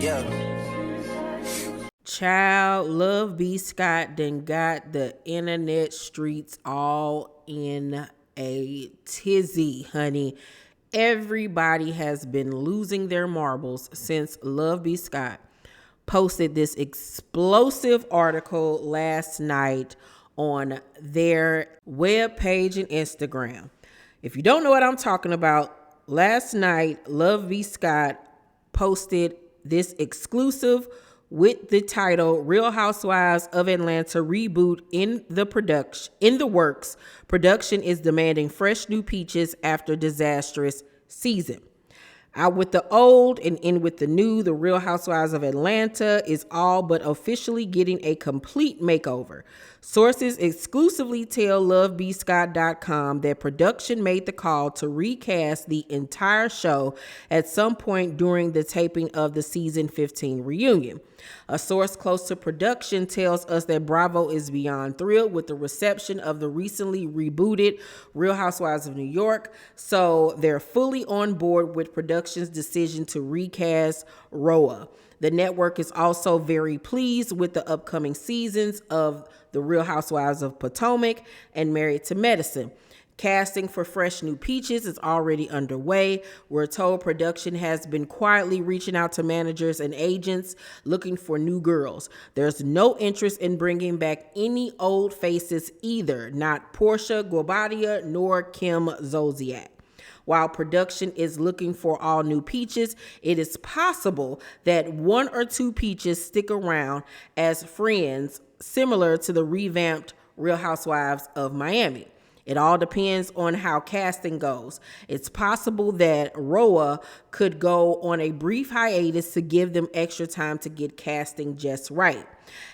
Yeah. Child, Love B. Scott done got the internet streets all in a tizzy, honey. Everybody has been losing their marbles since Love B. Scott posted this explosive article last night on their webpage and Instagram. If you don't know what I'm talking about, last night Love B. Scott posted this exclusive with the title Real Housewives of Atlanta Reboot in the works. Production is demanding fresh new peaches after disastrous season. Out with the old and in with the new, the Real Housewives of Atlanta is all but officially getting a complete makeover. Sources exclusively tell LoveBScott.com that production made the call to recast the entire show at some point during the taping of the season 15 reunion. A source close to production tells us that Bravo is beyond thrilled with the reception of the recently rebooted Real Housewives of New York, so they're fully on board with production's decision to recast Rhoa. The network is also very pleased with the upcoming seasons of The Real Housewives of Potomac and Married to Medicine. Casting for fresh new peaches is already underway. We're told production has been quietly reaching out to managers and agents looking for new girls. There's no interest in bringing back any old faces either, not Portia Guabadia nor Kim Zolciak. While production is looking for all new peaches, it is possible that one or two peaches stick around as friends, similar to the revamped Real Housewives of Miami. It all depends on how casting goes. It's possible that Rhoa could go on a brief hiatus to give them extra time to get casting just right.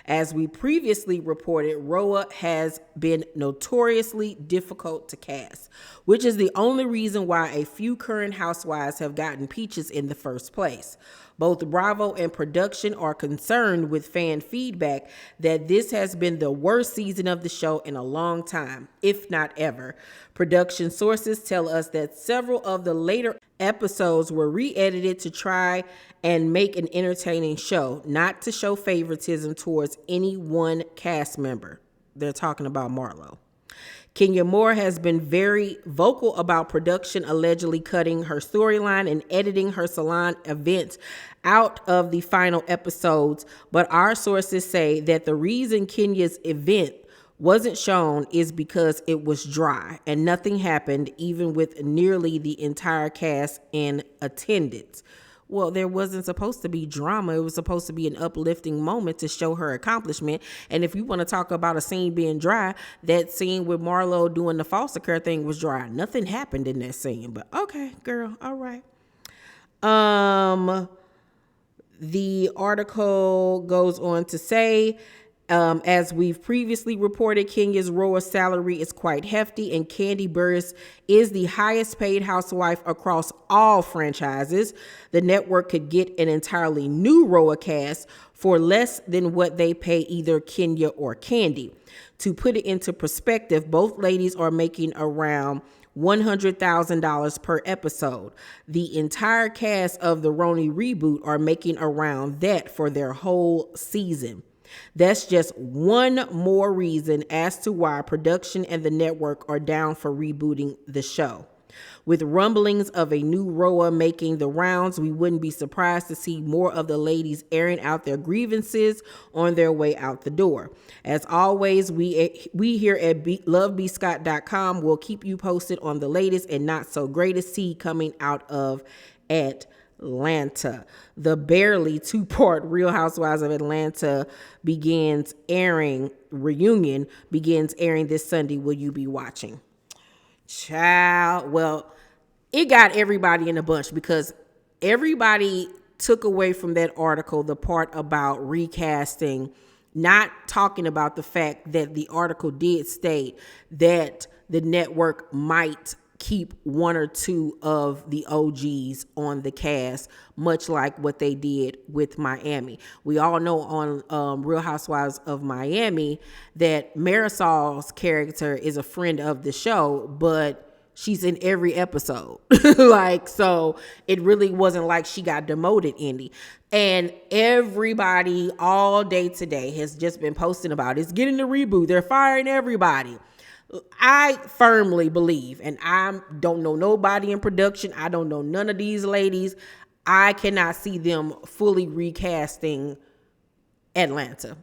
As we previously reported, Rhoa has been notoriously difficult to cast, which is the only reason why a few current housewives have gotten peaches in the first place. Both Bravo and production are concerned with fan feedback that this has been the worst season of the show in a long time, if not ever. Production sources tell us that several of the later episodes were re-edited to try and make an entertaining show, not to show favoritism towards any one cast member. They're talking about Marlo. Kenya Moore has been very vocal about production allegedly cutting her storyline and editing her salon events out of the final episodes, but our sources say that the reason Kenya's event wasn't shown is because it was dry and nothing happened, even with nearly the entire cast in attendance. Well, there wasn't supposed to be drama. It was supposed to be an uplifting moment to show her accomplishment. And if you want to talk about a scene being dry, that scene with Marlo doing the foster care thing was dry. Nothing happened in that scene, but okay, girl, all right. The article goes on to say, as we've previously reported, Kenya's Rhoa salary is quite hefty, and Kandi Burruss is the highest paid housewife across all franchises. The network could get an entirely new Rhoa cast for less than what they pay either Kenya or Kandi. To put it into perspective, both ladies are making around $100,000 per episode. The entire cast of the Rhoa Reboot are making around that for their whole season. That's just one more reason as to why production and the network are down for rebooting the show. With rumblings of a new Rhoa making the rounds, we wouldn't be surprised to see more of the ladies airing out their grievances on their way out the door. As always, we here at LoveBScott.com will keep you posted on the latest and not so great to see coming out of Atlanta. The barely two-part Real Housewives of Atlanta reunion begins airing this Sunday. Will you be watching? Child, well, it got everybody in a bunch because everybody took away from that article the part about recasting, not talking about the fact that the article did state that the network might keep one or two of the OGs on the cast, much like what they did with Miami. We all know on Real Housewives of Miami that Marisol's character is a friend of the show, but she's in every episode. Like, so it really wasn't like she got demoted any. And everybody all day today has just been posting about it's getting a reboot. They're firing everybody. I firmly believe, and I don't know nobody in production. I don't know none of these ladies. I cannot see them fully recasting Atlanta.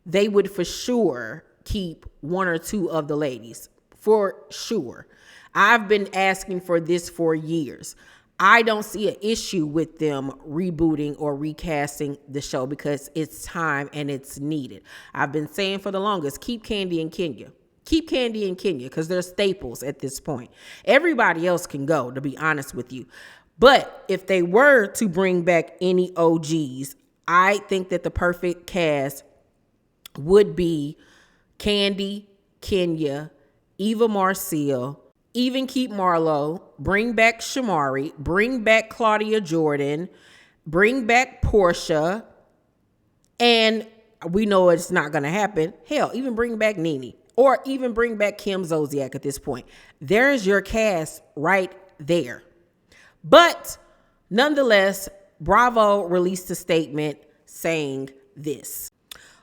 They would for sure keep one or two of the ladies, for sure. I've been asking for this for years. I don't see an issue with them rebooting or recasting the show because it's time and it's needed. I've been saying for the longest, keep Kandi and Kenya. Keep Kandi and Kenya because they're staples at this point. Everybody else can go, to be honest with you. But if they were to bring back any OGs, I think that the perfect cast would be Kandi, Kenya, Eva Marcille, even keep Marlo, bring back Shamari, bring back Claudia Jordan, bring back Portia, and we know it's not going to happen. Hell, even bring back Nene, or even bring back Kim Zolciak at this point. There's your cast right there. But nonetheless, Bravo released a statement saying this.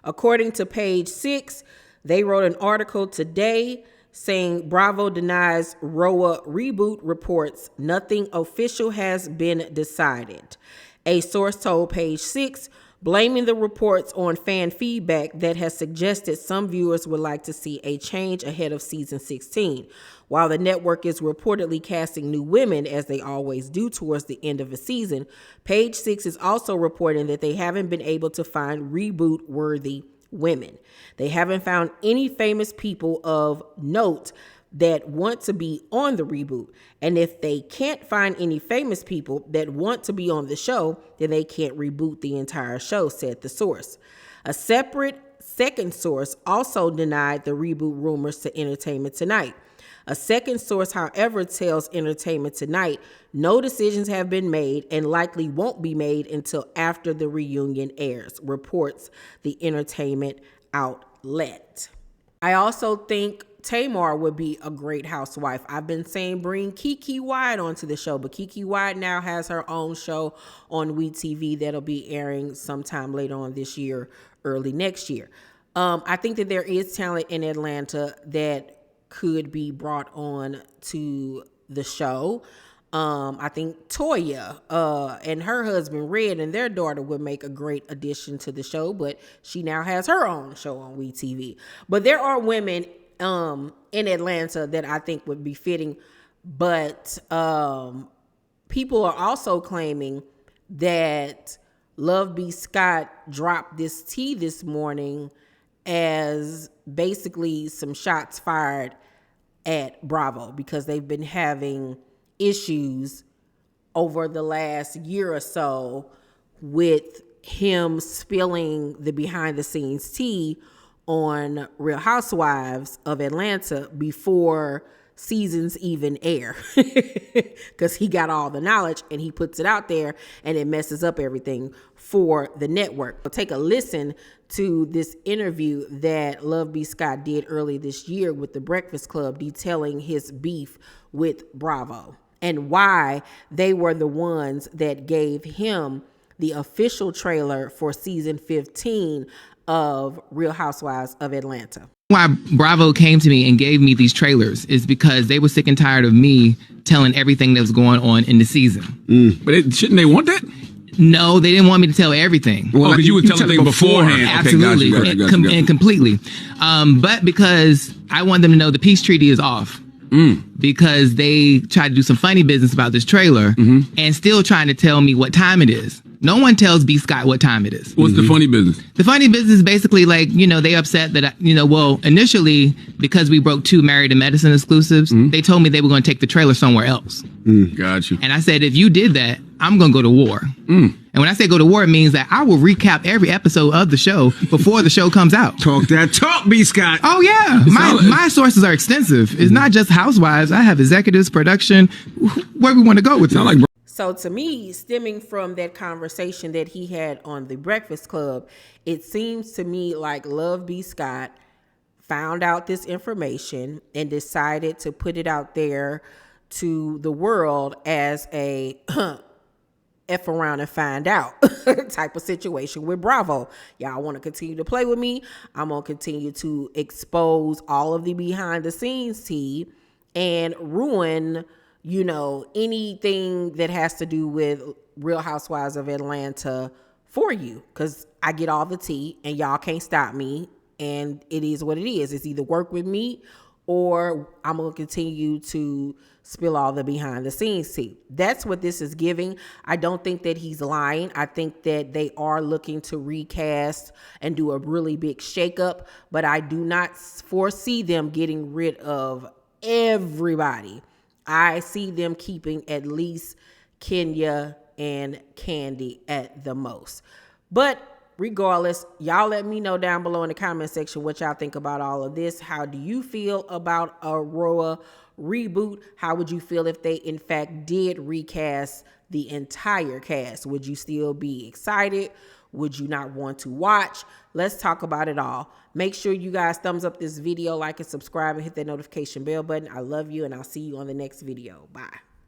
According to Page 6, they wrote an article today saying Bravo denies Rhoa Reboot reports nothing official has been decided. A source told Page 6, blaming the reports on fan feedback that has suggested some viewers would like to see a change ahead of season 16. While the network is reportedly casting new women, as they always do towards the end of a season, Page 6 is also reporting that they haven't been able to find reboot-worthy women. They haven't found any famous people of note that want to be on the reboot. And if they can't find any famous people that want to be on the show, then they can't reboot the entire show, said the source. A separate second source also denied the reboot rumors to Entertainment Tonight. A second source, however, tells Entertainment Tonight no decisions have been made and likely won't be made until after the reunion airs, reports the entertainment outlet. I also think Tamar would be a great housewife. I've been saying bring Kiki Wyatt onto the show, but Kiki Wyatt now has her own show on WeTV that'll be airing sometime later on this year, early next year. I think that there is talent in Atlanta that could be brought on to the show. I think Toya and her husband Red and their daughter would make a great addition to the show, but she now has her own show on WeTV. But there are women in Atlanta that I think would be fitting, but people are also claiming that Love B. Scott dropped this tea this morning as basically some shots fired at Bravo because they've been having issues over the last year or so with him spilling the behind the scenes tea on Real Housewives of Atlanta before seasons even air because he got all the knowledge and he puts it out there and it messes up everything for the network. So take a listen to this interview that Love B. Scott did early this year with The Breakfast Club detailing his beef with Bravo and why they were the ones that gave him the official trailer for season 15 of Real Housewives of Atlanta. Why Bravo came to me and gave me these trailers is because they were sick and tired of me telling everything that was going on in the season. But shouldn't they want that? No, they didn't want me to tell everything. Well, because you were telling things beforehand. Absolutely, Okay, got you. And completely. But because I want them to know the peace treaty is off. Because they tried to do some funny business about this trailer and still trying to tell me what time it is. No one tells B. Scott what time it is. What's the funny business? The funny business is basically like, they upset that, well, initially, because we broke 2 Married to Medicine exclusives, they told me they were going to take the trailer somewhere else. Got you. And I said, if you did that, I'm going to go to war. And when I say go to war, it means that I will recap every episode of the show before the show comes out. Talk that talk, B. Scott. Oh, yeah. My sources are extensive. It's not just Housewives. I have executives, production, where we want to go with it. So to me, stemming from that conversation that he had on The Breakfast Club, it seems to me like Love B. Scott found out this information and decided to put it out there to the world as a F around and find out type of situation with Bravo. Y'all want to continue to play with me? I'm going to continue to expose all of the behind the scenes tea and ruin, you know, anything that has to do with Real Housewives of Atlanta for you, because I get all the tea and y'all can't stop me, and it is what it is. It's either work with me or I'm going to continue to spill all the behind the scenes tea. That's what this is giving. I don't think that he's lying. I think that they are looking to recast and do a really big shakeup, but I do not foresee them getting rid of everybody. I see them keeping at least Kenya and Candy at the most. But regardless, y'all let me know down below in the comment section what y'all think about all of this. How do you feel about a Rhoa reboot? How would you feel if they in fact did recast the entire cast? Would you still be excited? Would you not want to watch? Let's talk about it all. Make sure you guys thumbs up this video, like and subscribe, and hit that notification bell button. I love you, and I'll see you on the next video. Bye.